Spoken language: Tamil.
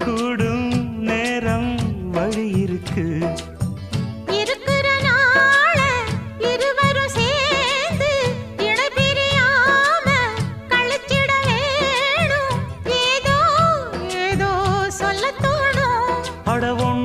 கூடும் நேரம் வழி இருக்கு. இருக்கிற நாள இருவரும் சேர்ந்து இடைபிரியாம கழிச்சிட வேணும். ஏதோ ஏதோ சொல்ல தோணும். அடவும்